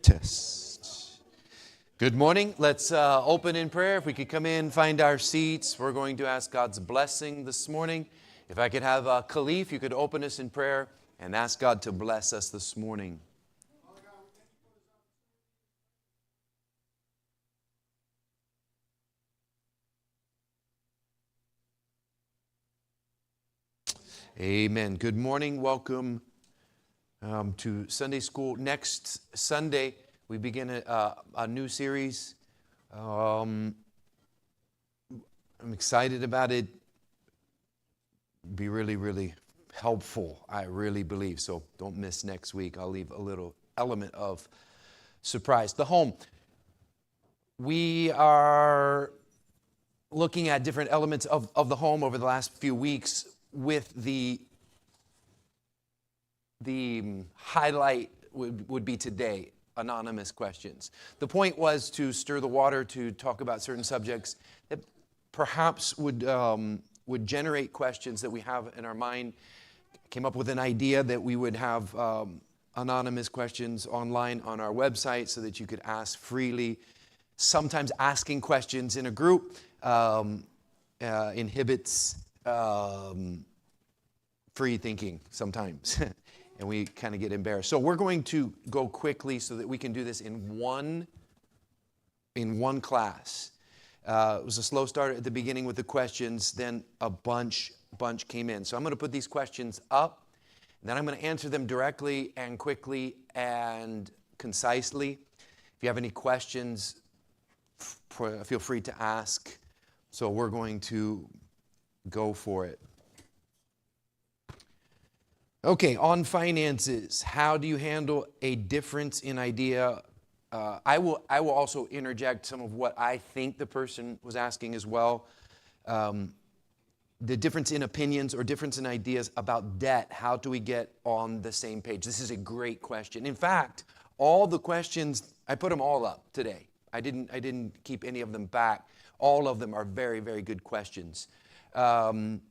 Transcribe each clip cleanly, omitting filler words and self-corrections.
Test. Good morning. Let's open in prayer. If we could come in, find our seats. We're going to ask God's blessing this morning. If I could have Khalif, you could open us in prayer and ask God to bless us this morning. Amen. Good morning. Welcome to Sunday School. Next Sunday, we begin a new series. I'm excited about it. Be really helpful, I really believe. So don't miss next week. I'll leave a little element of surprise. The home. We are looking at different elements of the home over the last few weeks with the highlight would be today, anonymous questions. The point was to stir the water, to talk about certain subjects that perhaps would generate questions that we have in our mind. Came up with an idea that we would have anonymous questions online on our website so that you could ask freely. Sometimes asking questions in a group inhibits free thinking sometimes. And we kind of get embarrassed. So we're going to go quickly so that we can do this in one class. It was a slow start at the beginning with the questions, then a bunch came in. So I'm going to put these questions up, and then I'm going to answer them directly and quickly and concisely. If you have any questions, feel free to ask. So we're going to go for it. Okay, on finances, how do you handle a difference in idea? I will also interject some of what I think the person was asking as well. The difference in opinions or difference in ideas about debt. How do we get on the same page? This is a great question. In fact, all the questions, I put them all up today. I didn't keep any of them back. All of them are very good questions.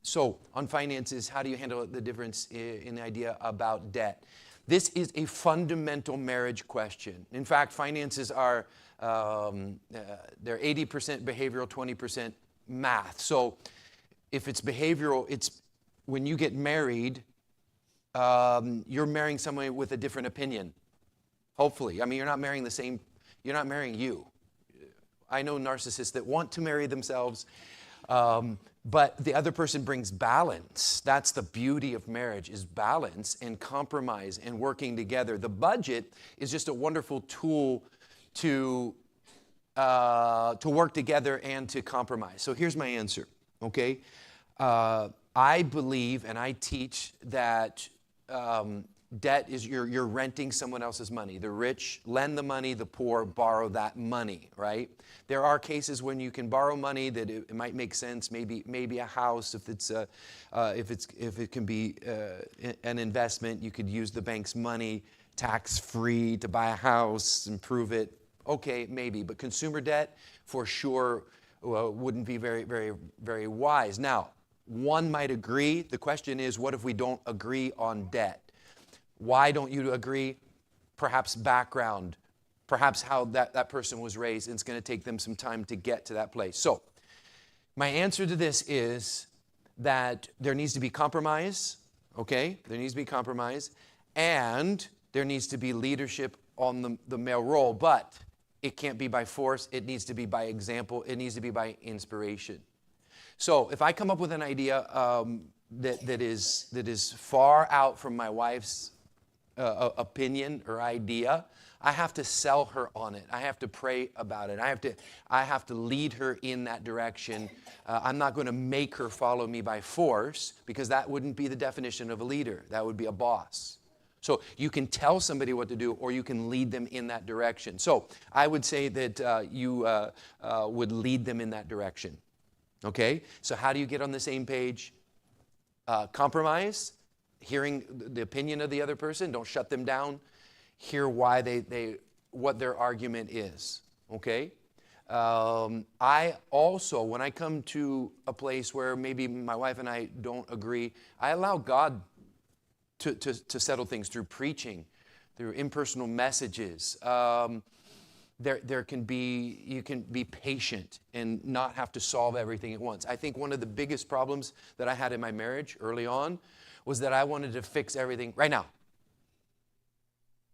So on finances, how do you handle the difference in idea about debt? This is a fundamental marriage question. In fact, finances are, they're 80% behavioral, 20% math. So if it's behavioral, it's when you get married, you're marrying someone with a different opinion. Hopefully. I mean, you're not marrying you. I know narcissists that want to marry themselves, but the other person brings balance. That's the beauty of marriage, is balance and compromise and working together. The budget is just a wonderful tool to work together and to compromise. So here's my answer, okay? I believe and I teach that debt is you're renting someone else's money. The rich lend the money, the poor borrow that money, right? There are cases when you can borrow money that it might make sense. Maybe a house, if it can be an investment, you could use the bank's money tax-free to buy a house, improve it. Okay, maybe, but consumer debt for sure wouldn't be very wise. Now, one might agree. The question is, what if we don't agree on debt? Why don't you agree? Perhaps background, perhaps how that person was raised, and it's going to take them some time to get to that place. So my answer to this is that there needs to be compromise, okay? There needs to be compromise, and there needs to be leadership on the male role, but it can't be by force. It needs to be by example. It needs to be by inspiration. So if I come up with an idea that is far out from my wife's opinion or idea, I have to sell her on it. I have to pray about it. I have to lead her in that direction. I'm not going to make her follow me by force, because that wouldn't be the definition of a leader. That would be a boss. So you can tell somebody what to do, or you can lead them in that direction. So I would say that you would lead them in that direction. Okay? So how do you get on the same page? Compromise. Hearing the opinion of the other person, don't shut them down. Hear why what their argument is. Okay? I also, when I come to a place where maybe my wife and I don't agree, I allow God to settle things through preaching, through impersonal messages. There can be, you can be patient and not have to solve everything at once. I think one of the biggest problems that I had in my marriage early on was that I wanted to fix everything right now.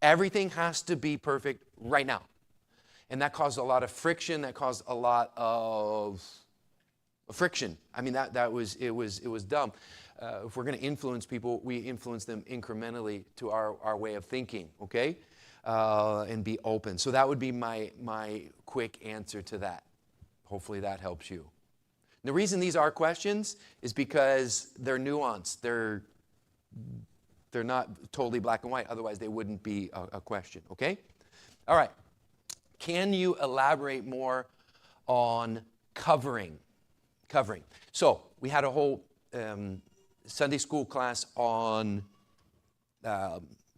Everything has to be perfect right now. And that caused a lot of friction. That caused a lot of friction. I mean, it was dumb. If we're going to influence people, we influence them incrementally to our way of thinking, okay? And be open. So that would be my quick answer to that. Hopefully that helps you. And the reason these are questions is because they're nuanced. They're not totally black and white. Otherwise, they wouldn't be a question, okay? All right. Can you elaborate more on covering? Covering. So we had a whole Sunday school class on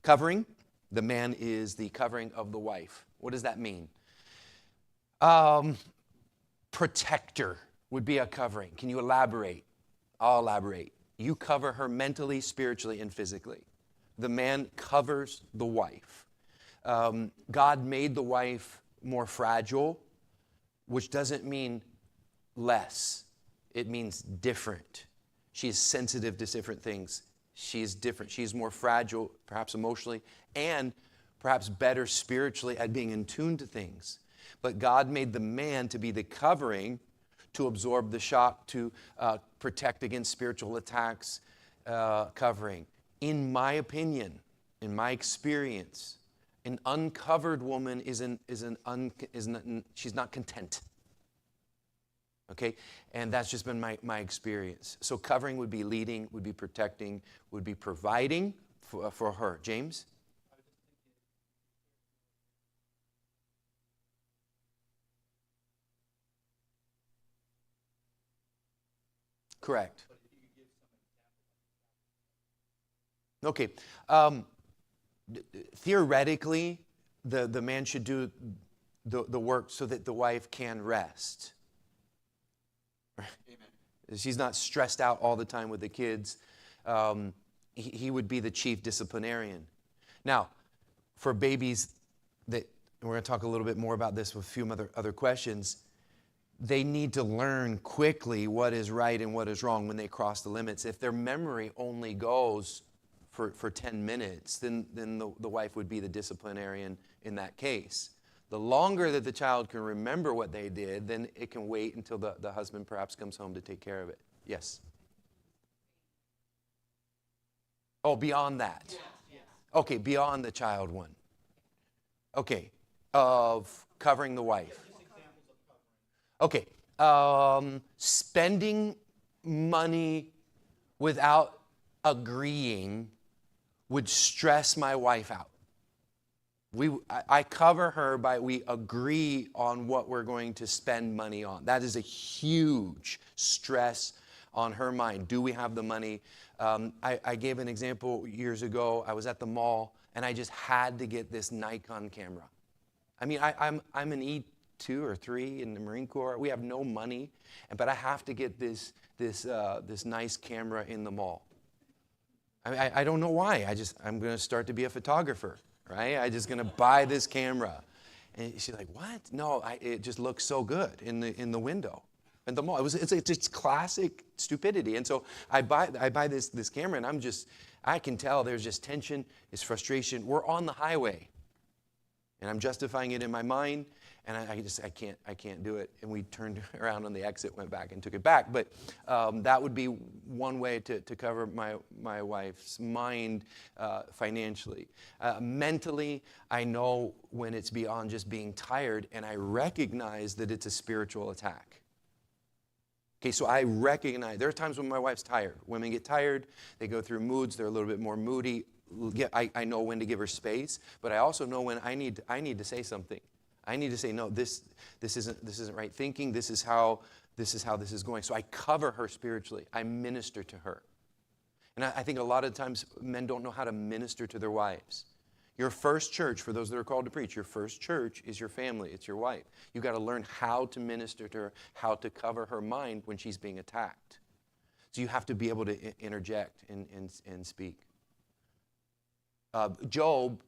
covering. The man is the covering of the wife. What does that mean? Protector would be a covering. Can you elaborate? I'll elaborate. You cover her mentally, spiritually, and physically. The man covers the wife. God made the wife more fragile, which doesn't mean less. It means different. She is sensitive to different things. She is different. She's more fragile, perhaps emotionally, and perhaps better spiritually at being in tune to things. But God made the man to be the covering, to absorb the shock, to protect against spiritual attacks, covering. In my opinion, in my experience, an uncovered woman she's not content. Okay, and that's just been my experience. So covering would be leading, would be protecting, would be providing for her. James? Correct. Okay. Theoretically, the man should do the work so that the wife can rest. Amen. She's not stressed out all the time with the kids. He would be the chief disciplinarian. Now, for babies, we're going to talk a little bit more about this with a few other questions. They need to learn quickly what is right and what is wrong when they cross the limits. If their memory only goes for 10 minutes, then the wife would be the disciplinarian in that case. The longer that the child can remember what they did, then it can wait until the husband perhaps comes home to take care of it. Yes? Oh, beyond that. Yeah. Okay, beyond the child one. Okay, of covering the wife. Okay, spending money without agreeing would stress my wife out. I cover her by we agree on what we're going to spend money on. That is a huge stress on her mind. Do we have the money? I gave an example years ago. I was at the mall and I just had to get this Nikon camera. I mean, I'm an E2 or 3 in the Marine Corps. We have no money, but I have to get this nice camera in the mall. I don't know why. I'm going to start to be a photographer. Right? I'm just going to buy this camera. And she's like, what? No, it just looks so good in the window, in the mall. It's classic stupidity. And so I buy this camera, and I can tell there's just tension, there's frustration. We're on the highway, and I'm justifying it in my mind, and I can't do it. And we turned around on the exit, went back and took it back. But that would be one way to cover my wife's mind financially. Mentally, I know when it's beyond just being tired, and I recognize that it's a spiritual attack. Okay, so I recognize, there are times when my wife's tired. Women get tired, they go through moods, they're a little bit more moody. I know when to give her space, but I also know when I need to say something. I need to say, no, this isn't right thinking. This is how this is going. So I cover her spiritually. I minister to her. And I think a lot of times men don't know how to minister to their wives. Your first church, for those that are called to preach, your first church is your family. It's your wife. You've got to learn how to minister to her, how to cover her mind when she's being attacked. So you have to be able to interject and speak. Job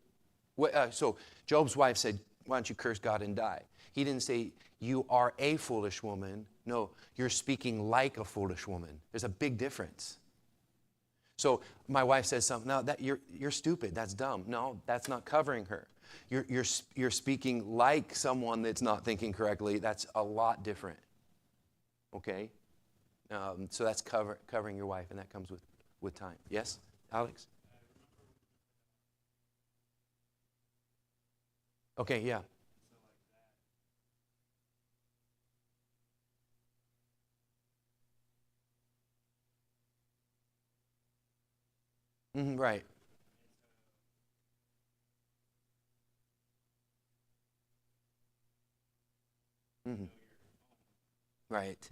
So Job's wife said, why don't you curse God and die? He didn't say, you are a foolish woman. No, you're speaking like a foolish woman. There's a big difference. So my wife says something, no, you're stupid, that's dumb. No, that's not covering her. You're speaking like someone that's not thinking correctly. That's a lot different. Okay? So that's covering your wife, and that comes with time. Yes, Alex? Okay, yeah. Right. hmm Right.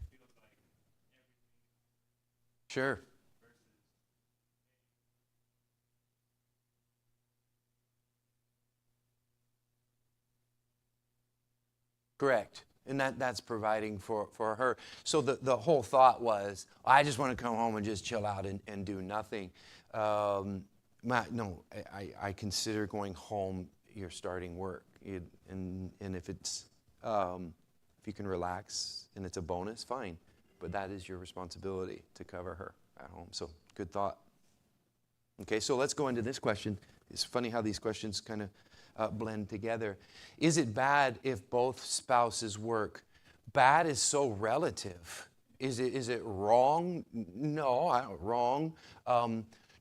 Sure. Correct. And that's providing for her. So the whole thought was, I just want to come home and just chill out and do nothing. No, I consider going home, you're starting work. And if it's, if you can relax and it's a bonus, fine. But that is your responsibility to cover her at home. So good thought. Okay, so let's go into this question. It's funny how these questions kind of blend together. Is it bad if both spouses work? Bad is so relative. Is it wrong? No, wrong.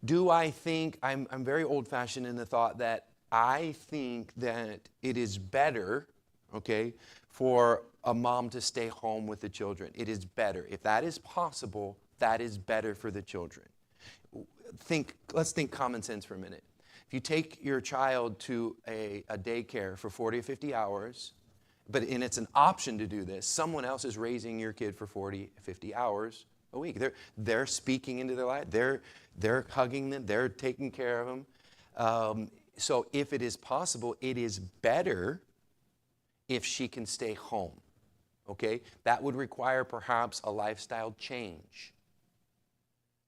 Do I think, I'm very old-fashioned in the thought that I think that it is better, okay, for a mom to stay home with the children. It is better. If that is possible, that is better for the children. Let's think common sense for a minute. If you take your child to a daycare for 40 or 50 hours, and it's an option to do this, someone else is raising your kid for 40, 50 hours a week. They're speaking into their life. They're hugging them. They're taking care of them. So if it is possible, it is better if she can stay home. Okay? That would require perhaps a lifestyle change.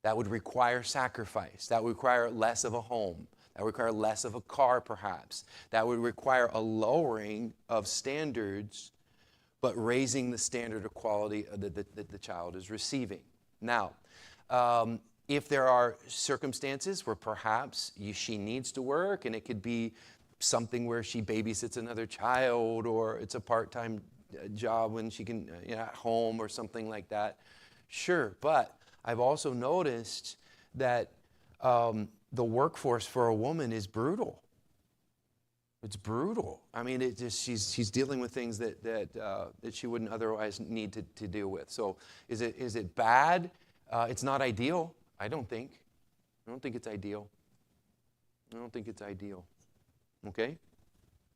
That would require sacrifice. That would require less of a home. That would require less of a car, perhaps. That would require a lowering of standards, but raising the standard of quality that the child is receiving. Now, if there are circumstances where perhaps she needs to work, and it could be something where she babysits another child, or it's a part-time job when she can, at home or something like that, sure. But I've also noticed that the workforce for a woman is brutal. It's brutal. I mean, she's dealing with things that she wouldn't otherwise need to deal with. So is it bad? It's not ideal, I don't think. I don't think it's ideal. I don't think it's ideal. Okay?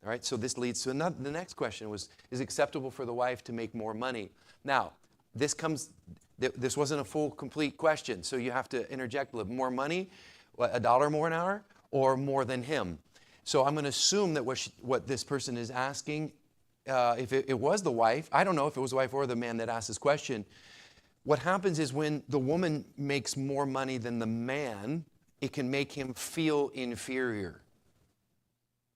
All right, so this leads to the next question was, is it acceptable for the wife to make more money? Now, this wasn't a full, complete question, so you have to interject a little. More money, what, $1 more an hour, or more than him? So I'm going to assume that what this person is asking, if it was the wife, I don't know if it was the wife or the man that asked this question. What happens is when the woman makes more money than the man, it can make him feel inferior.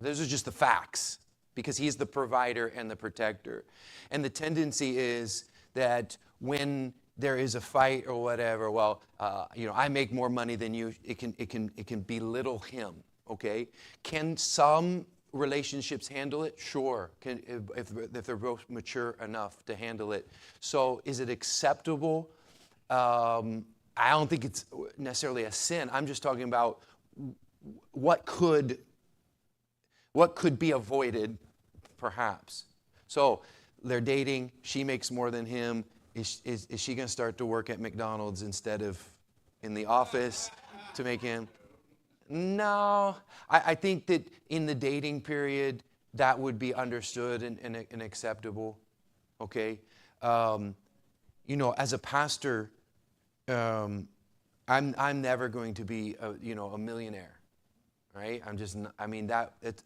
Those are just the facts, because he's the provider and the protector. And the tendency is that when there is a fight or whatever, well, I make more money than you, it can belittle him, okay? Can some relationships handle it? Sure, if they're both mature enough to handle it. So is it acceptable? I don't think it's necessarily a sin. I'm just talking about what could be avoided, perhaps. So they're dating, she makes more than him. Is she going to start to work at McDonald's instead of in the office to make him? No. I think that in the dating period, that would be understood and acceptable. Okay? As a pastor, I'm never going to be a millionaire. Right?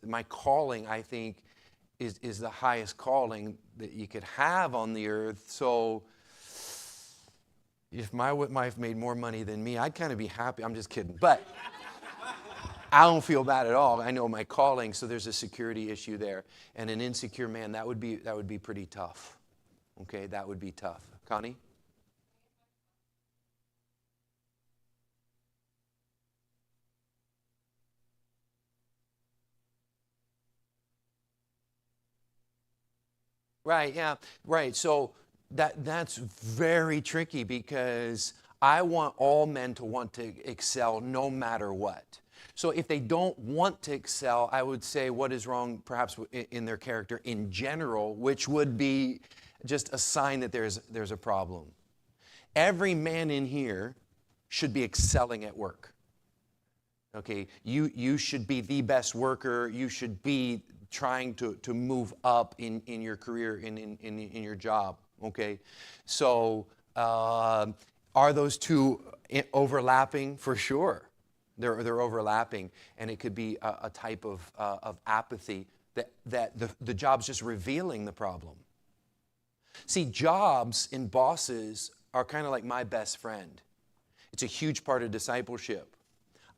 My calling, I think, is the highest calling that you could have on the earth. So if my wife made more money than me, I'd kind of be happy. I'm just kidding. But I don't feel bad at all. I know my calling, so there's a security issue there. And an insecure man, that would be pretty tough. Okay, that would be tough. Connie? Right, yeah, right. So that's very tricky because I want all men to want to excel no matter what. So if they don't want to excel, I would say what is wrong perhaps in their character in general, which would be just a sign that there's a problem. Every man in here should be excelling at work. Okay, you should be the best worker. You should be trying to move up in your career, in your job. Okay, so are those two overlapping? For sure, they're overlapping, and it could be a type of apathy that the job's just revealing the problem. See, jobs and bosses are kind of like my best friend. It's a huge part of discipleship.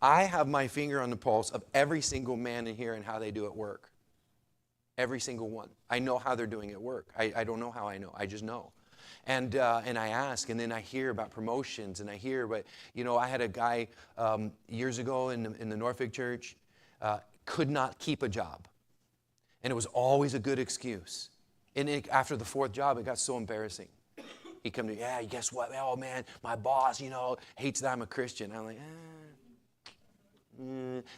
I have my finger on the pulse of every single man in here and how they do at work. Every single one. I know how they're doing at work. I don't know how I know. I just know. And I ask, and then I hear about promotions, and I hear, but I had a guy years ago in the Norfolk church, could not keep a job. And it was always a good excuse. And after the fourth job, it got so embarrassing. He'd come to me, yeah, guess what? Oh, man, my boss, hates that I'm a Christian. I'm like,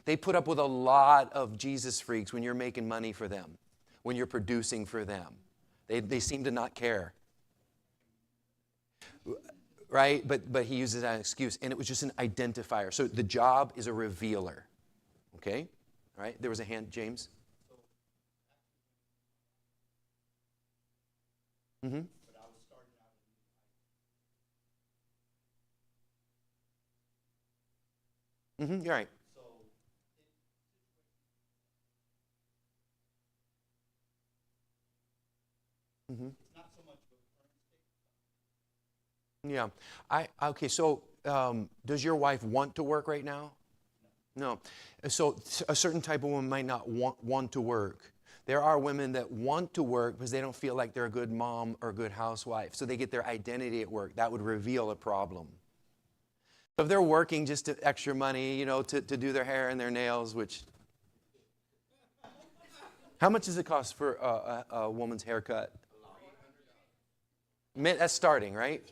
They put up with a lot of Jesus freaks when you're making money for them, when you're producing for them. They seem to not care. Right? But he uses that as an excuse, and it was just an identifier. So the job is a revealer. Okay? All right? There was a hand, James. Mm-hmm. Mm-hmm. You're right. Mm-hmm. Yeah. Okay, so does your wife want to work right now? No. So a certain type of woman might not want to work. There are women that want to work because they don't feel like they're a good mom or a good housewife. So they get their identity at work. That would reveal a problem. So if they're working just to extra money, to do their hair and their nails, which... How much does it cost for a woman's haircut? That's starting, right?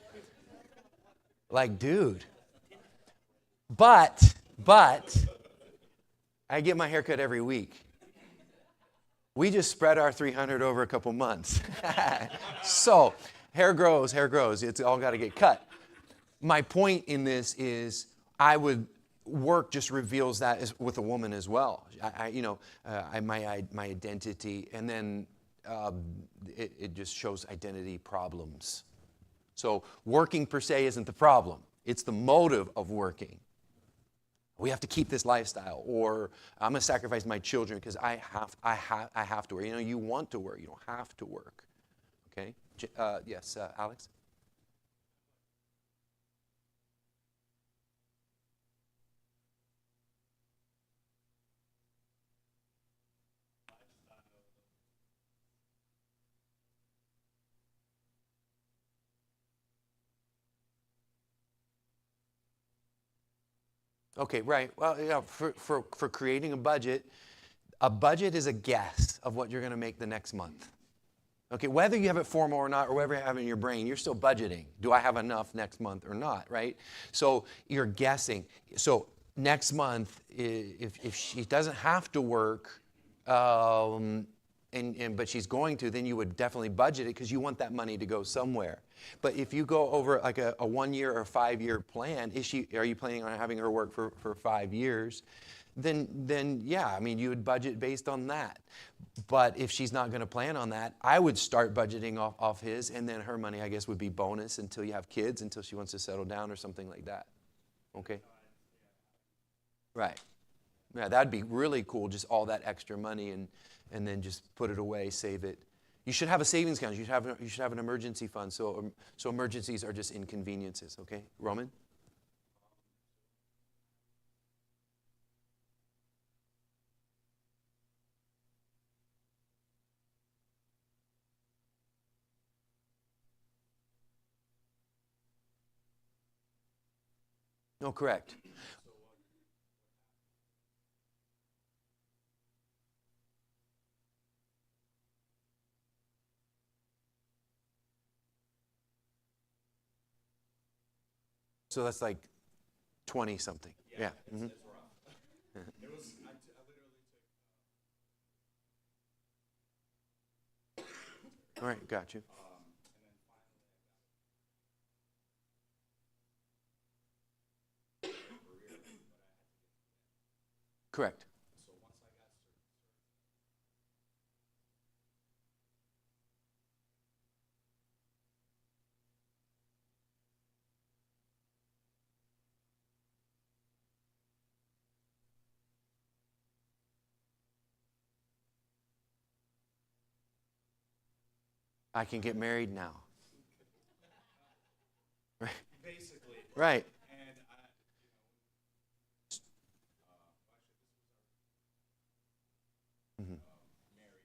Like, dude. But, I get my haircut every week. We just spread our 300 over a couple months. So, hair grows. It's all got to get cut. My point in this is work just reveals that with a woman as well. My identity, and then it just shows identity problems. So working per se isn't the problem. It's the motive of working. We have to keep this lifestyle, or I'm going to sacrifice my children because I have to work. You want to work. You don't have to work. Okay? Yes, Alex? Okay, right. Well, yeah, for creating a budget is a guess of what you're going to make the next month. Okay, whether you have it formal or not, or whatever you have in your brain, you're still budgeting. Do I have enough next month or not, right? So you're guessing. So next month, if she doesn't have to work, but she's going to, then you would definitely budget it because you want that money to go somewhere. But if you go over like a 1 year or 5 year plan, are you planning on having her work for 5 years? Then yeah, you would budget based on that. But if she's not going to plan on that, I would start budgeting off his, and then her money, I guess, would be bonus until you have kids, until she wants to settle down or something like that. Okay? Right. Yeah, that'd be really cool, just all that extra money, and then just put it away, save it. You should have a savings account. You should have an emergency fund. So emergencies are just inconveniences. Okay, Roman. No, correct. So that's like 20 something. Yeah. Mm-hmm. It's rough. It was. I literally took. All right, got you. And then finally I got a career, but I had to get. Correct. So once I got I can get married now. Right. basically, Right. and I, Mm-hmm. married.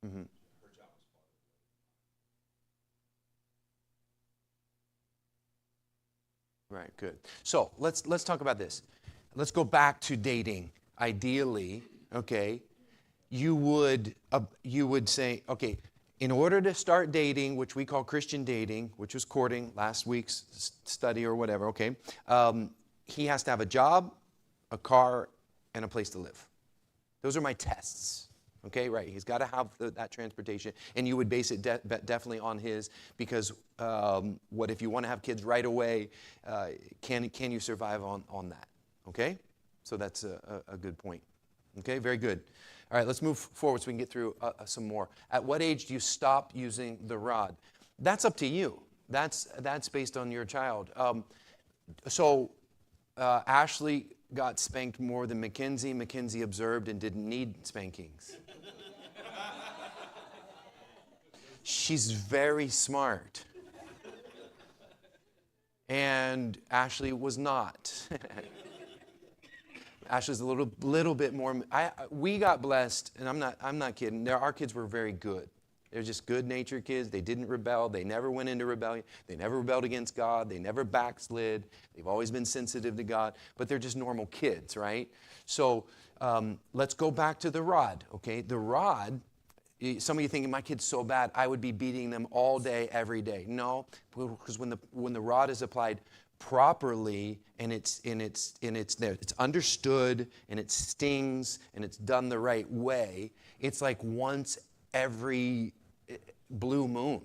Mm-hmm. Her job was part of it. Right, good. So let's talk about this. Let's go back to dating. Ideally, okay, you would say, okay, in order to start dating, which we call Christian dating, which was courting, last week's study or whatever, okay, he has to have a job, a car, and a place to live. Those are my tests. Okay, right. He's got to have that transportation, and you would base it definitely on his, because what if you want to have kids right away? Can you survive on that? Okay, so that's a good point. Okay, very good. All right, let's move forward so we can get through some more. At what age do you stop using the rod? That's up to you. That's based on your child. So Ashley got spanked more than Mackenzie. Mackenzie observed and didn't need spankings. She's very smart. And Ashley was not. Ashley's a little bit more. We got blessed, and I'm not kidding. Our kids were very good. They're just good-natured kids. They didn't rebel. They never went into rebellion. They never rebelled against God. They never backslid. They've always been sensitive to God. But they're just normal kids, right? So let's go back to the rod, okay? The rod, some of you thinking, my kid's so bad, I would be beating them all day, every day. No, because when the rod is applied properly and it's there, it's understood and it stings and it's done the right way, it's like once every blue moon.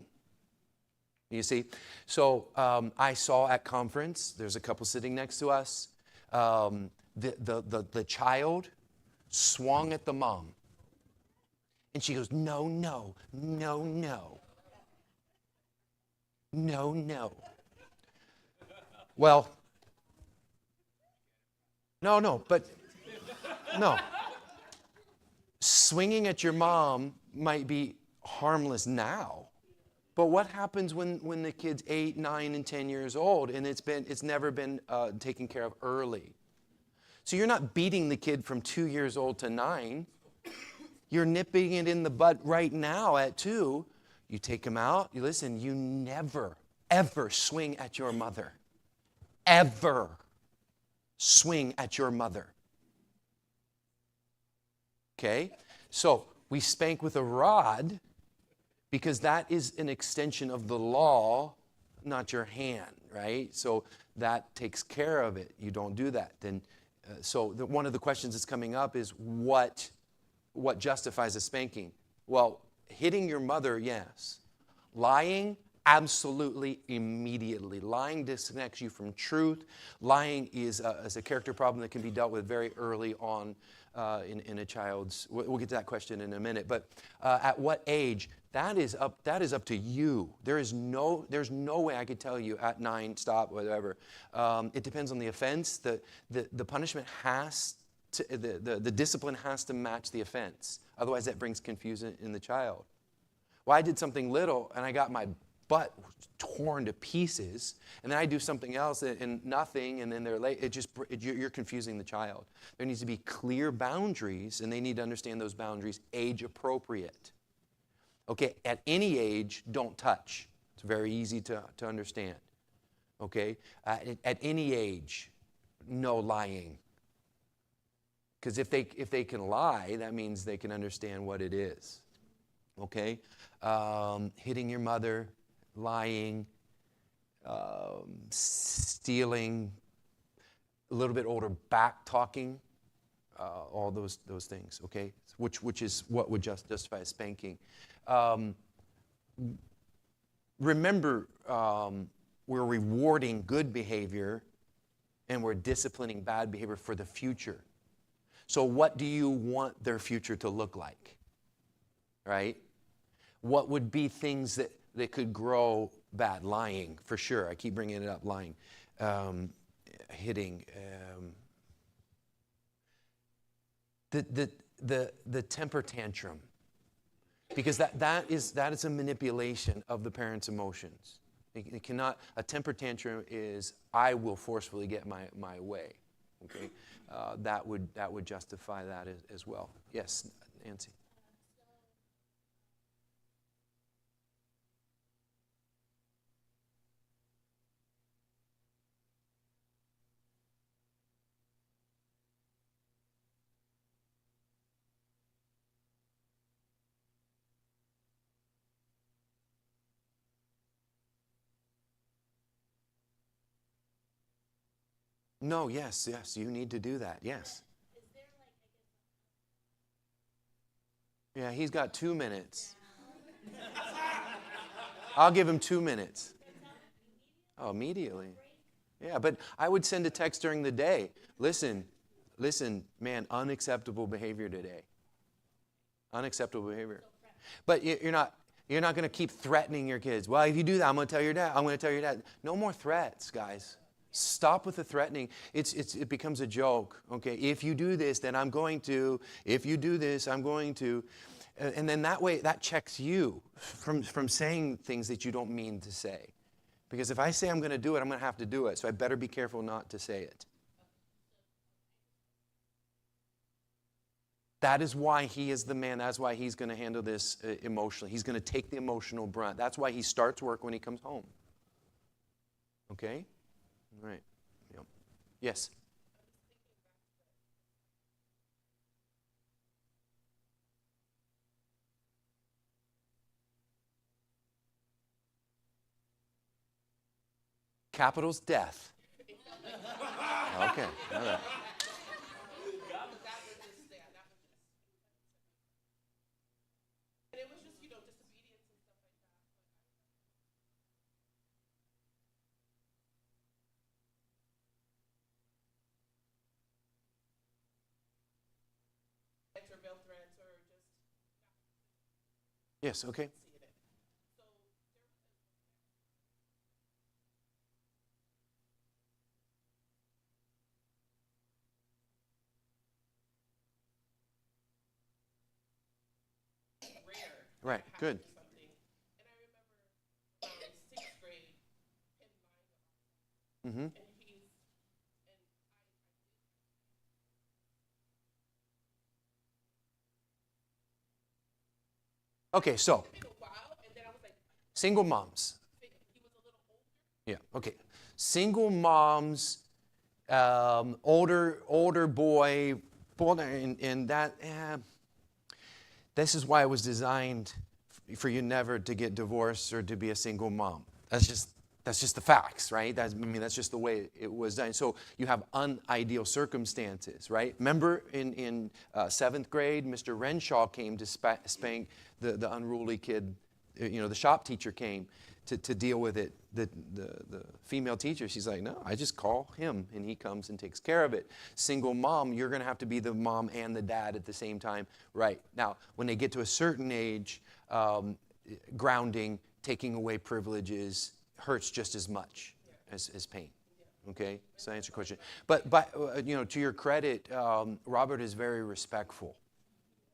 You see? So I saw at conference, there's a couple sitting next to us, the child swung at the mom. And she goes, no, no, no, no. No, no. Well, no, but no. Swinging at your mom might be harmless now, but what happens when the kid's 8, 9, and 10 years old and it's never been taken care of early? So you're not beating the kid from 2 years old to 9. You're nipping it in the bud right now at 2. You take him out. You listen. You never, ever swing at your mother. Ever swing at your mother. Okay? So we spank with a rod because that is an extension of the law, not your hand, right? So that takes care of it. You don't do that. Then, one of the questions that's coming up is what justifies a spanking? Well, hitting your mother, yes. Lying, absolutely, immediately. Lying disconnects you from truth. Lying is a character problem that can be dealt with very early on in a child's. We'll get to that question in a minute. But at what age? That is up to you. There's no way I could tell you at 9 stop, whatever. It depends on the offense. The punishment has to, the discipline has to match the offense. Otherwise, that brings confusion in the child. Well, I did something little and I got my butt torn to pieces, and then I do something else and nothing, and then they're late. You're confusing the child. There needs to be clear boundaries, and they need to understand those boundaries, age appropriate. Okay, at any age, don't touch. It's very easy to understand. Okay, at any age, no lying. Because if they can lie, that means they can understand what it is. Okay, hitting your mother, lying, stealing, a little bit older, back talking, all those things. Okay, which is what would justify a spanking. Remember, we're rewarding good behavior and we're disciplining bad behavior for the future. So what do you want their future to look like? Right? What would be things that could grow bad? Lying, for sure. I keep bringing it up, lying. Hitting. The temper tantrum. Because that is a manipulation of the parent's emotions. It cannot, a temper tantrum is, I will forcefully get my way. Okay? That would justify that as well. Yes, Nancy. No, yes, you need to do that, yes. Yeah, he's got 2 minutes. I'll give him 2 minutes. Oh, immediately. Yeah, but I would send a text during the day. Listen, man, unacceptable behavior today. Unacceptable behavior. But you're not going to keep threatening your kids. Well, if you do that, I'm going to tell your dad. I'm going to tell your dad. No more threats, guys. Stop with the threatening. It becomes a joke. Okay, if you do this, then I'm going to. If you do this, I'm going to. And then that way, that checks you from saying things that you don't mean to say. Because if I say I'm going to do it, I'm going to have to do it. So I better be careful not to say it. That is why he is the man. That's why he's going to handle this emotionally. He's going to take the emotional brunt. That's why he starts work when he comes home. Okay? All right. Yep. Yes? Capital's death. Okay. All right. Yes, okay. Right, good. Mm-hmm. Okay, so single moms. Yeah, okay. Single moms, older boy, and that. This is why it was designed for you never to get divorced or to be a single mom. That's just the facts, right? That's just the way it was done. So you have unideal circumstances, right? Remember in 7th grade, Mr. Renshaw came to spank the unruly kid. The shop teacher came to deal with it. The female teacher, she's like, no, I just call him and he comes and takes care of it. Single mom, you're going to have to be the mom and the dad at the same time. Right. Now, when they get to a certain age, grounding, taking away privileges hurts just as much as pain. Okay? So I answer your question. But to your credit, Robert is very respectful.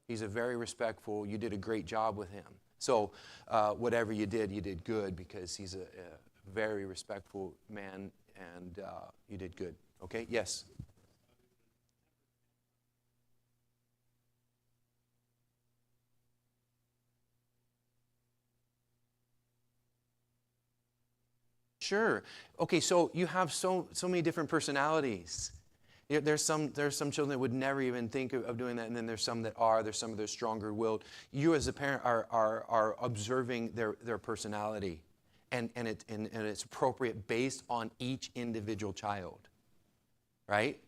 He's a very respectful. You did a great job with him. So whatever you did good, because he's a very respectful man, and you did good. Okay? Yes? Sure. Okay, so you have so many different personalities. There's some children that would never even think of doing that, and then there's some that are. There's some that are stronger willed. You as a parent are observing their personality, and it's appropriate based on each individual child, right?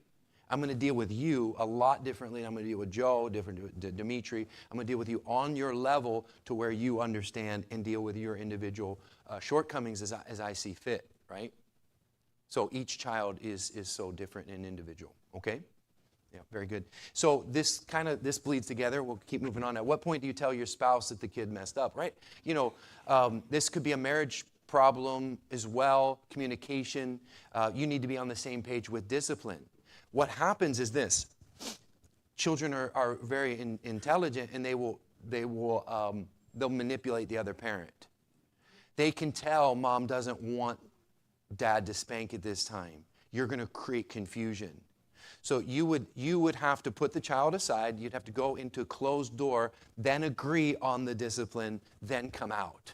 I'm going to deal with you a lot differently. I'm going to deal with Joe, different to Dimitri. I'm going to deal with you on your level to where you understand and deal with your individual shortcomings as I see fit, right? So each child is so different and individual, okay? Yeah, very good. So this bleeds together. We'll keep moving on. At what point do you tell your spouse that the kid messed up, right? This could be a marriage problem as well, communication. You need to be on the same page with discipline. What happens is this. Children are very intelligent, and they'll manipulate the other parent. They can tell mom doesn't want dad to spank at this time. You're going to create confusion. So you would have to put the child aside. You'd have to go into a closed door, then agree on the discipline, then come out.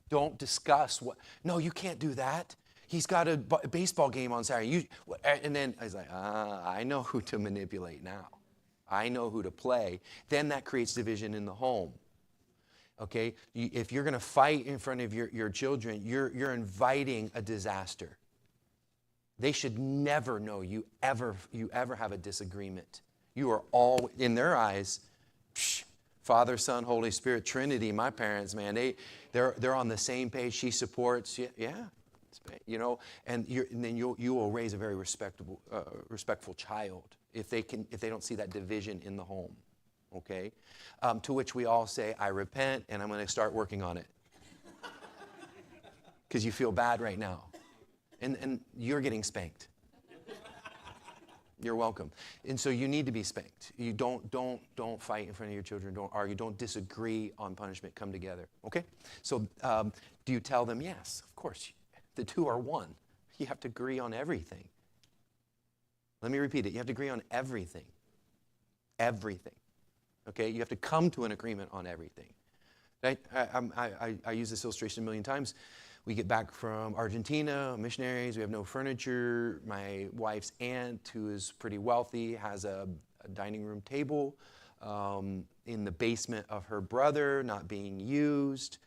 Don't discuss no, you can't do that. He's got a baseball game on Saturday. And then I was like, I know who to manipulate now. I know who to play. Then that creates division in the home. Okay? If you're going to fight in front of your children, you're inviting a disaster. They should never know you ever have a disagreement. You are all, in their eyes, Father, Son, Holy Spirit, Trinity, my parents, man, they're on the same page. She supports, yeah. And then you will raise a very respectful child if they don't see that division in the home. Okay, to which we all say, I repent, and I'm going to start working on it, because you feel bad right now, and you're getting spanked. You're welcome. And so you need to be spanked. You don't fight in front of your children. Don't argue. Don't disagree on punishment. Come together. Okay. So do you tell them? Yes, of course. The two are one. You have to agree on everything. Let me repeat it. You have to agree on everything. Everything. Okay? You have to come to an agreement on everything. Right? I use this illustration a million times. We get back from Argentina, missionaries. We have no furniture. My wife's aunt, who is pretty wealthy, has a dining room table in the basement of her brother, not being used.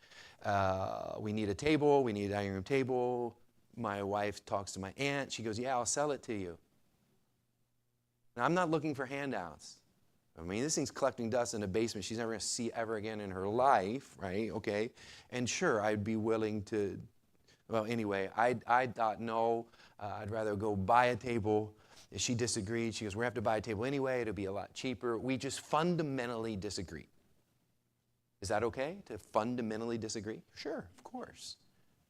We need a table. We need a dining room table. My wife talks to my aunt. She goes, yeah, I'll sell it to you. Now, I'm not looking for handouts. I mean, this thing's collecting dust in a basement she's never going to see ever again in her life, right? Okay. And sure, I'd be willing to, well, anyway, I thought, no, I'd rather go buy a table. She disagreed. She goes, we have to buy a table anyway. It'll be a lot cheaper. We just fundamentally disagree. Is that okay to fundamentally disagree? Sure, of course,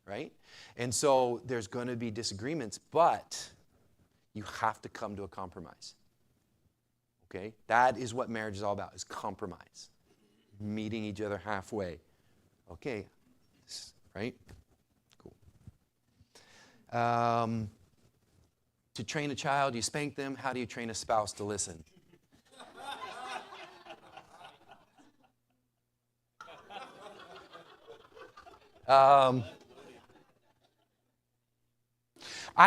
right? And so there's going to be disagreements, but you have to come to a compromise. Okay? That is what marriage is all about, is compromise. Meeting each other halfway. Okay, right? Cool. To train a child, you spank them. How do you train a spouse to listen? I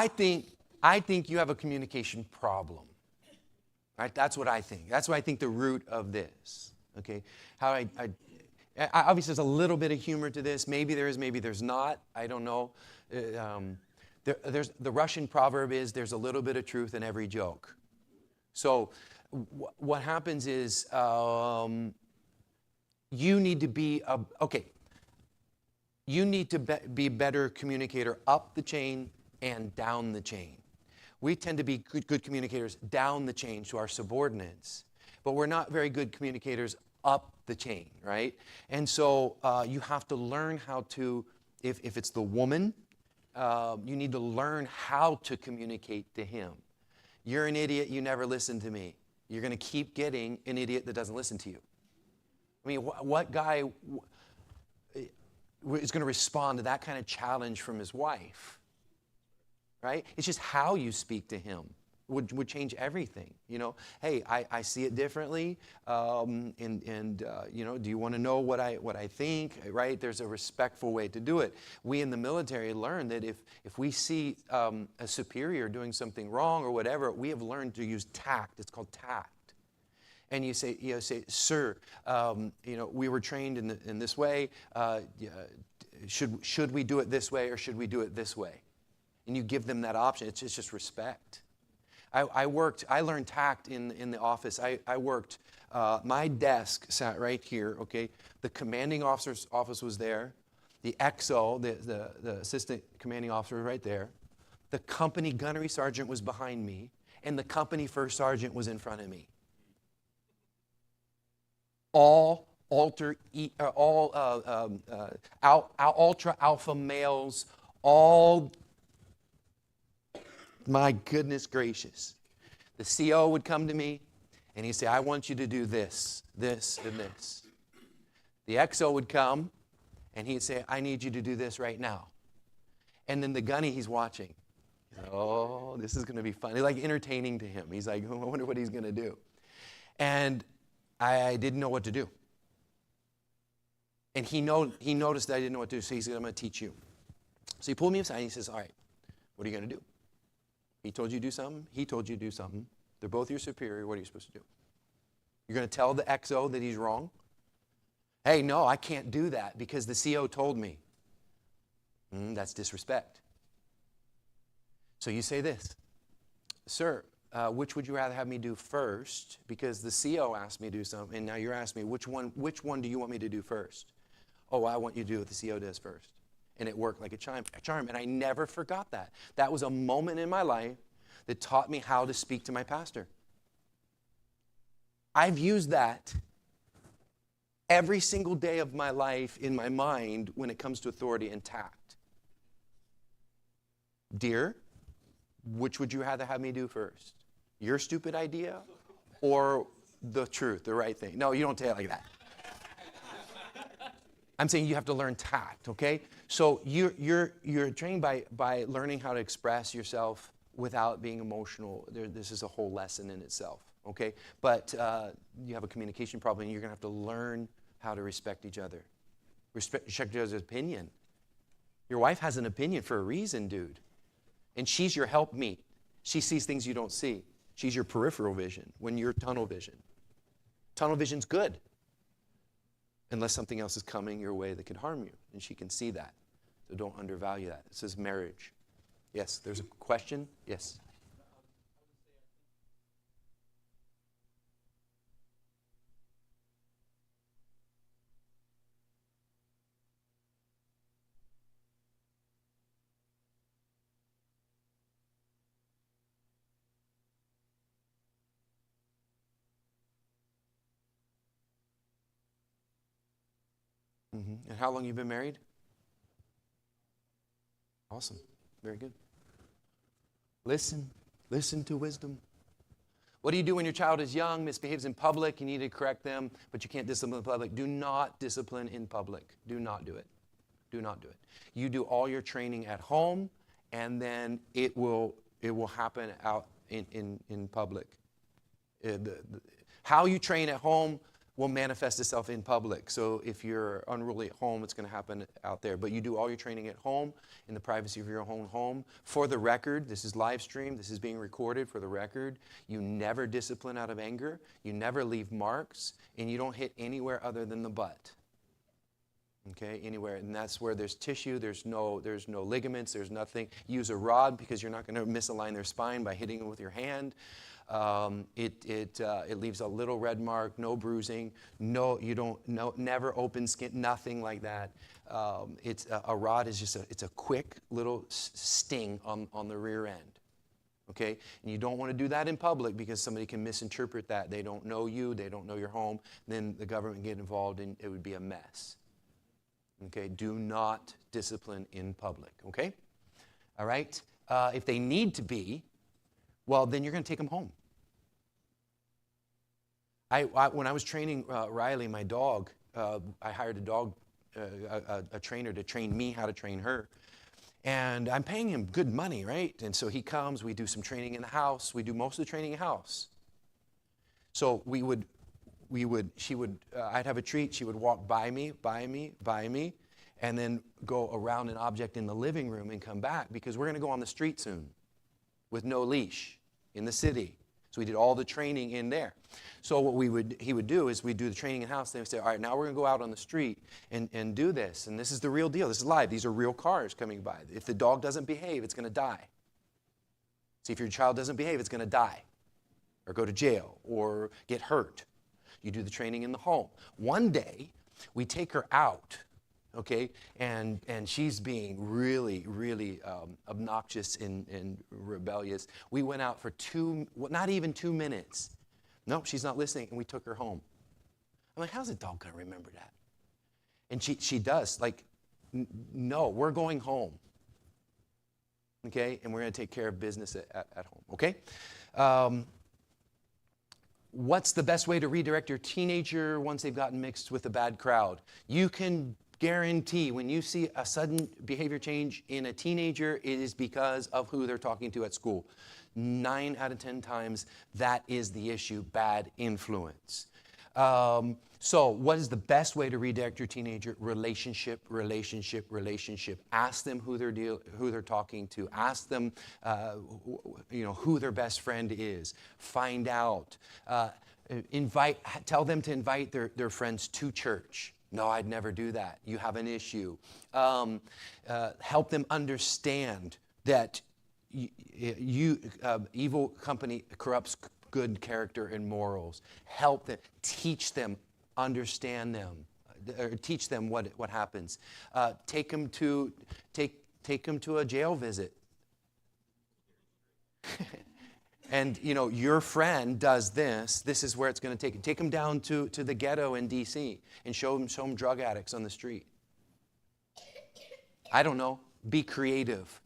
think you have a communication problem. Right? That's what I think. That's what I think the root of this. Okay? How I obviously there's a little bit of humor to this. Maybe there is, maybe there's not. I don't know. There's the Russian proverb is there's a little bit of truth in every joke. So what happens is you need to be you need to be a better communicator up the chain and down the chain. We tend to be good communicators down the chain to our subordinates, but we're not very good communicators up the chain, right? And so you have to learn how to, if it's the woman, you need to learn how to communicate to him. You're an idiot, you never listen to me. You're going to keep getting an idiot that doesn't listen to you. I mean, what guy, is going to respond to that kind of challenge from his wife, right? It's just how you speak to him would change everything. Hey, I see it differently, do you want to know what I think, right? There's a respectful way to do it. We in the military learn that if we see a superior doing something wrong or whatever, we have learned to use tact. It's called tact. And you say, sir, we were trained in this way. Should we do it this way or should we do it this way? And you give them that option. It's just respect. I learned tact in the office. I worked, my desk sat right here, okay? The commanding officer's office was there. The XO, the assistant commanding officer was right there. The company gunnery sergeant was behind me. And the company first sergeant was in front of me. All ultra alpha males, all, my goodness gracious. The CO would come to me and he'd say, I want you to do this, this, and this. The XO would come and he'd say, I need you to do this right now. And then the gunny, he's watching. Oh, this is going to be fun. It's like entertaining to him. He's like, I wonder what he's going to do. And I didn't know what to do. And he noticed that I didn't know what to do, so he said, I'm going to teach you. So he pulled me aside and he says, all right, what are you going to do? He told you to do something. He told you to do something. They're both your superior. What are you supposed to do? You're going to tell the XO that he's wrong? Hey, no, I can't do that because the CO told me. That's disrespect. So you say this, sir, which would you rather have me do first? Because the CO asked me to do something, and now you're asking me, which one do you want me to do first? Oh, I want you to do what the CO does first. And it worked like a charm, and I never forgot that. That was a moment in my life that taught me how to speak to my pastor. I've used that every single day of my life in my mind when it comes to authority and tact. Dear, which would you rather have me do first? Your stupid idea or the truth, the right thing? No, you don't say it like that. I'm saying you have to learn tact, okay? So you're trained by learning how to express yourself without being emotional. This is a whole lesson in itself, okay? But you have a communication problem, and you're going to have to learn how to respect each other. Respect each other's opinion. Your wife has an opinion for a reason, dude. And she's your helpmeet. She sees things you don't see. She's your peripheral vision when you're tunnel vision. Tunnel vision's good. Unless something else is coming your way that could harm you. And she can see that. So don't undervalue that. This is marriage. Yes, there's a question? Yes. And how long you been married? Awesome. Very good. Listen to wisdom. What do you do when your child is young, misbehaves in public, you need to correct them, but you can't discipline in public? Do not discipline in public. Do not do it. Do not do it. You do all your training at home, and then it will happen out in public. How you train at home will manifest itself in public. So if you're unruly at home, it's going to happen out there. But you do all your training at home, in the privacy of your own home. For the record, this is live stream. This is being recorded for the record. You never discipline out of anger. You never leave marks. And you don't hit anywhere other than the butt. Okay, anywhere. And that's where there's tissue. There's no ligaments. There's nothing. Use a rod because you're not going to misalign their spine by hitting them with your hand. It leaves a little red mark, no bruising, never open skin, nothing like that. A rod is just it's a quick little sting on the rear end. Okay, and you don't want to do that in public because somebody can misinterpret that. They don't know you, they don't know your home. Then the government get involved, and it would be a mess. Okay, do not discipline in public. Okay, all right. If they need to be, well, then you're going to take them home. When I was training Riley, my dog, I hired a dog a trainer to train me how to train her. And I'm paying him good money, right? And so he comes, we do some training in the house. We do most of the training in the house. So I'd have a treat. She would walk by me, and then go around an object in the living room and come back because we're going to go on the street soon with no leash in the city. So we did all the training in there. So what he would do is we'd do the training in house. Then we'd say, all right, now we're going to go out on the street and do this. And this is the real deal. This is live. These are real cars coming by. If the dog doesn't behave, it's going to die. See, if your child doesn't behave, it's going to die or go to jail or get hurt. You do the training in the home. One day, we take her out, okay, and she's being really, really obnoxious and rebellious. We went out for not even 2 minutes. Nope, she's not listening, and we took her home. I'm like, how's a dog going to remember that? And she does, like, no, we're going home, okay, and we're going to take care of business at home, okay? What's the best way to redirect your teenager once they've gotten mixed with a bad crowd? You can guarantee when you see a sudden behavior change in a teenager, it is because of who they're talking to at school. 9 out of 10 times, that is the issue, bad influence. So what is the best way to redirect your teenager? Relationship. Ask them who they're talking to. Ask them, who their best friend is. Find out. Tell them to invite their friends to church. No, I'd never do that. You have an issue. Help them understand that evil company corrupts good character and morals. Help them. Teach them. Understand them. Or teach them what happens. Take them to a jail visit. And, your friend does this. This is where it's going to take. Take them down to the ghetto in D.C. and show them drug addicts on the street. I don't know. Be creative.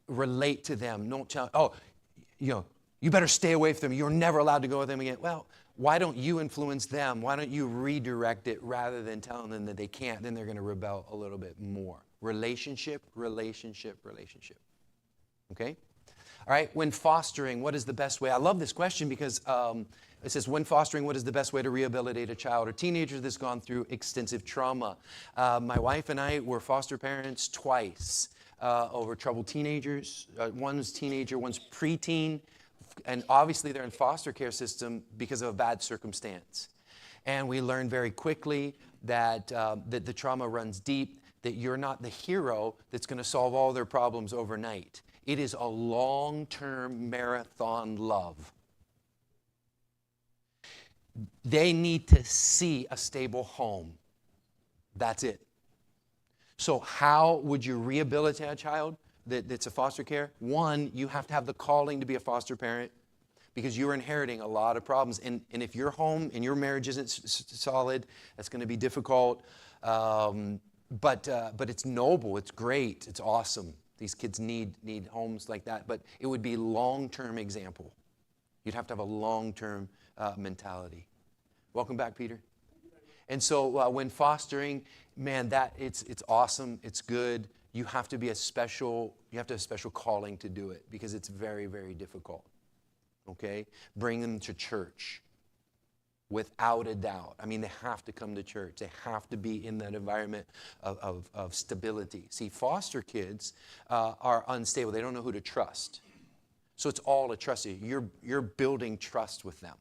Relate to them. Don't tell, you better stay away from them. You're never allowed to go with them again. Well, why don't you influence them? Why don't you redirect it rather than telling them that they can't? Then they're going to rebel a little bit more. Relationship. Okay? All right, when fostering, what is the best way? I love this question because it says, when fostering, what is the best way to rehabilitate a child or teenager that's gone through extensive trauma? My wife and I were foster parents twice over troubled teenagers. One's teenager, one's preteen. And obviously they're in foster care system because of a bad circumstance. And we learned very quickly that the trauma runs deep, that you're not the hero that's going to solve all their problems overnight. It is a long-term marathon love. They need to see a stable home. That's it. So how would you rehabilitate a child that's a foster care? One, you have to have the calling to be a foster parent because you're inheriting a lot of problems. And if your home and your marriage isn't solid, that's going to be difficult. But it's noble. It's great. It's awesome. These kids need homes like that. But it would be long-term example. You'd have to have a long-term mentality. Welcome back, Peter. And so when fostering, man, it's awesome. It's good. You have to have a special calling to do it because it's very, very difficult. Okay? Bring them to church. Without a doubt. I mean, they have to come to church. They have to be in that environment of stability. See, foster kids are unstable. They don't know who to trust. So it's all a trust. You're building trust with them.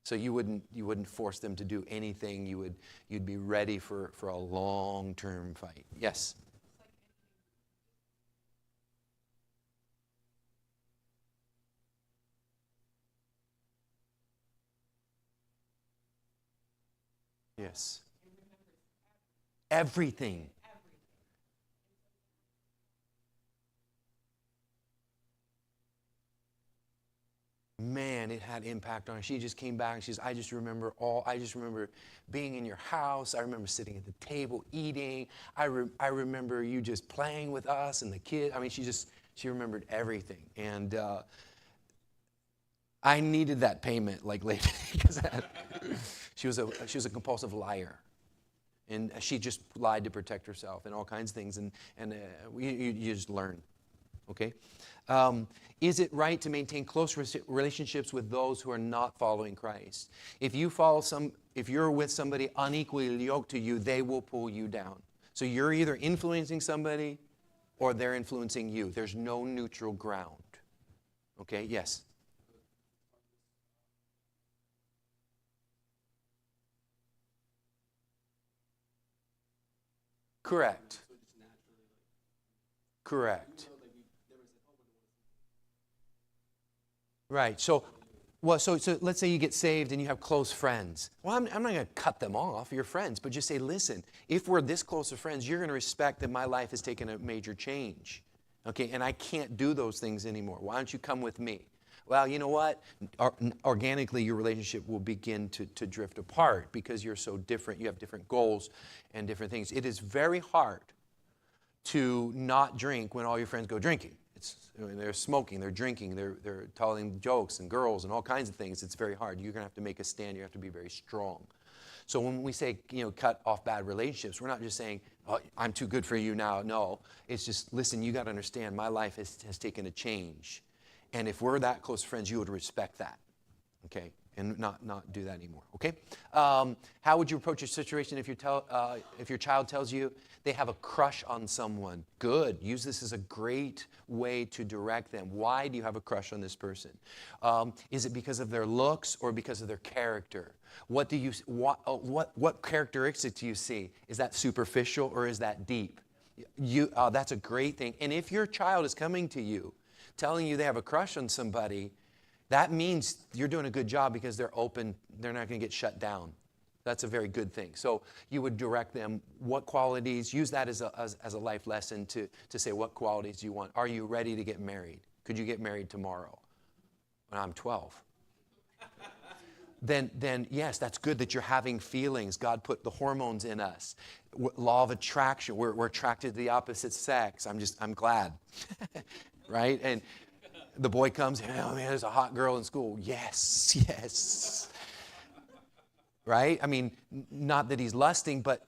So you wouldn't force them to do anything. You'd be ready for a long-term fight. Yes? Yes. Everything. Man, it had impact on her. She just came back and she's, I just remember being in your house. I remember sitting at the table eating. I remember you just playing with us and the kids. I mean, she remembered everything. And I needed that payment like later because she was a compulsive liar. And she just lied to protect herself and all kinds of things. And you just learn. Okay? Is it right to maintain close relationships with those who are not following Christ? If you're with somebody unequally yoked to you, they will pull you down. So you're either influencing somebody or they're influencing you. There's no neutral ground. Okay? Yes. Correct. Correct. Right. So let's say you get saved and you have close friends. Well, I'm not going to cut them off, your friends, but just say, listen, if we're this close of friends, you're going to respect that my life has taken a major change. Okay, and I can't do those things anymore. Why don't you come with me? Well, you know what? Organically, your relationship will begin to drift apart because you're so different. You have different goals and different things. It is very hard to not drink when all your friends go drinking. They're smoking, they're drinking, they're telling jokes and girls and all kinds of things. It's very hard. You're going to have to make a stand. You have to be very strong. So when we say, cut off bad relationships, we're not just saying, oh, I'm too good for you now. No, it's just, listen, you got to understand, my life has taken a change. And if we're that close friends, you would respect that, okay? And not do that anymore, okay? How would you approach your situation if your child tells you they have a crush on someone? Good. Use this as a great way to direct them. Why do you have a crush on this person? Is it because of their looks or because of their character? What characteristics do you see? Is that superficial or is that deep? That's a great thing. And if your child is coming to you, telling you they have a crush on somebody, that means you're doing a good job because they're open. They're not going to get shut down. That's a very good thing. So you would direct them what qualities, use that as a life lesson to say what qualities do you want. Are you ready to get married? Could you get married tomorrow? When I'm 12. Then yes, that's good that you're having feelings. God put the hormones in us. Law of attraction. We're attracted to the opposite sex. I'm glad. Right? And the boy comes, oh man, there's a hot girl in school. Yes. Right? I mean, not that he's lusting, but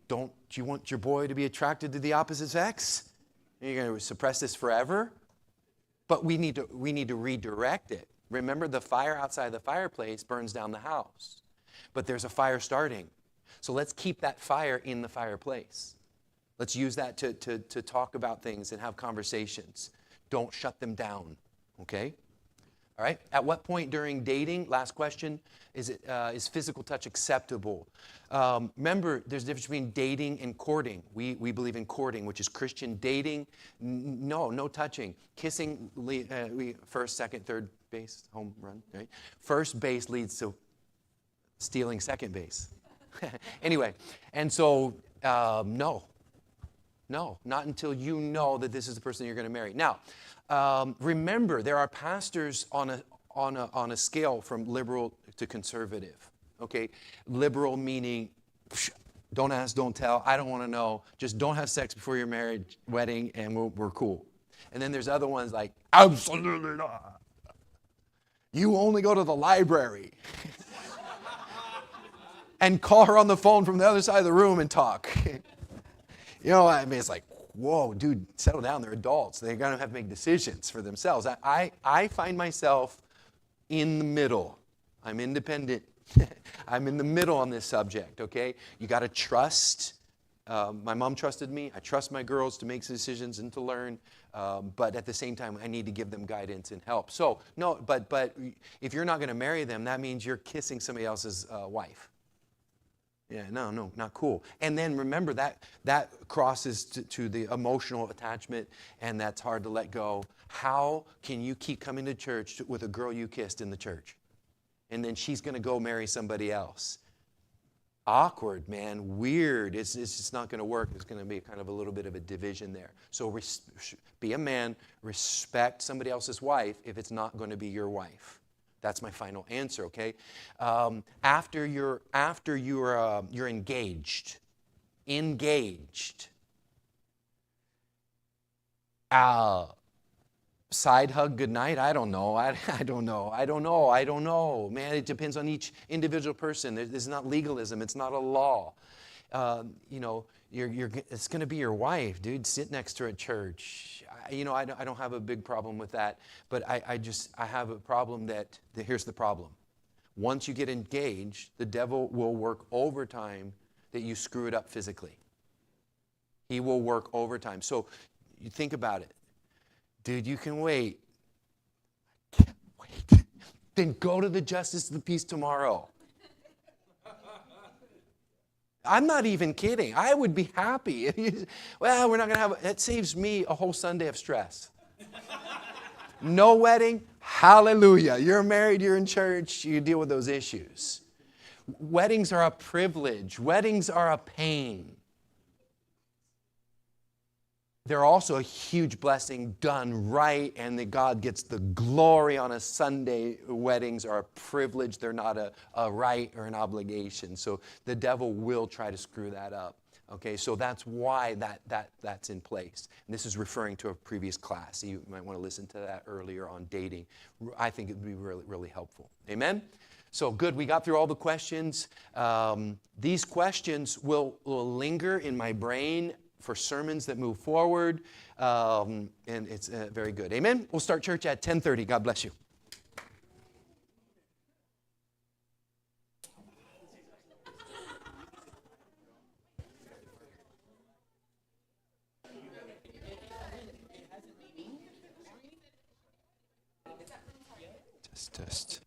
don't you want your boy to be attracted to the opposite sex? You're going to suppress this forever? But we need to redirect it. Remember, the fire outside the fireplace burns down the house. But there's a fire starting. So let's keep that fire in the fireplace. Let's use that to talk about things and have conversations. Don't shut them down, okay? All right? At what point during dating, last question, is physical touch acceptable? Remember, there's a difference between dating and courting. We believe in courting, which is Christian. Dating, no touching. Kissing, first, second, third base, home run, right? First base leads to stealing second base. Anyway, and so, no, not until you know that this is the person you're going to marry. Now, remember, there are pastors on a scale from liberal to conservative. Okay, liberal meaning don't ask, don't tell. I don't want to know. Just don't have sex before your marriage, wedding, and we're cool. And then there's other ones like absolutely not. You only go to the library. And call her on the phone from the other side of the room and talk. I mean, it's like, whoa, dude, settle down. They're adults. They're going to have to make decisions for themselves. I find myself in the middle. I'm independent. I'm in the middle on this subject, okay? You got to trust. My mom trusted me. I trust my girls to make decisions and to learn. But at the same time, I need to give them guidance and help. So, no, but if you're not going to marry them, that means you're kissing somebody else's wife. Yeah, no, not cool. And then remember that crosses to the emotional attachment, and that's hard to let go. How can you keep coming to church with a girl you kissed in the church? And then she's going to go marry somebody else. Awkward, man, weird. It's just not going to work. There's going to be kind of a little bit of a division there. So be a man, respect somebody else's wife if it's not going to be your wife. That's my final answer, okay? After you're engaged, side hug goodnight? I don't know. I don't know. Man, it depends on each individual person. This is not legalism. It's not a law. it's going to be your wife, dude. Sit next to her at church. I don't have a big problem with that, but I have a problem here's the problem. Once you get engaged, the devil will work overtime that you screw it up physically. He will work overtime. So you think about it. Dude, you can wait. I can't wait. Then go to the justice of the peace tomorrow. I'm not even kidding. I would be happy. Well, we're not going to have, that saves me a whole Sunday of stress. No wedding, hallelujah. You're married, you're in church, you deal with those issues. Weddings are a privilege. Weddings are a pain. They're also a huge blessing done right, and that God gets the glory on a Sunday. Weddings are a privilege. They're not a right or an obligation. So the devil will try to screw that up. Okay, so that's why that's in place. And this is referring to a previous class. You might want to listen to that earlier on dating. I think it would be really, really helpful. Amen? So good, we got through all the questions. These questions will linger in my brain for sermons that move forward, and it's very good. Amen? We'll start church at 10:30. God bless you. Test.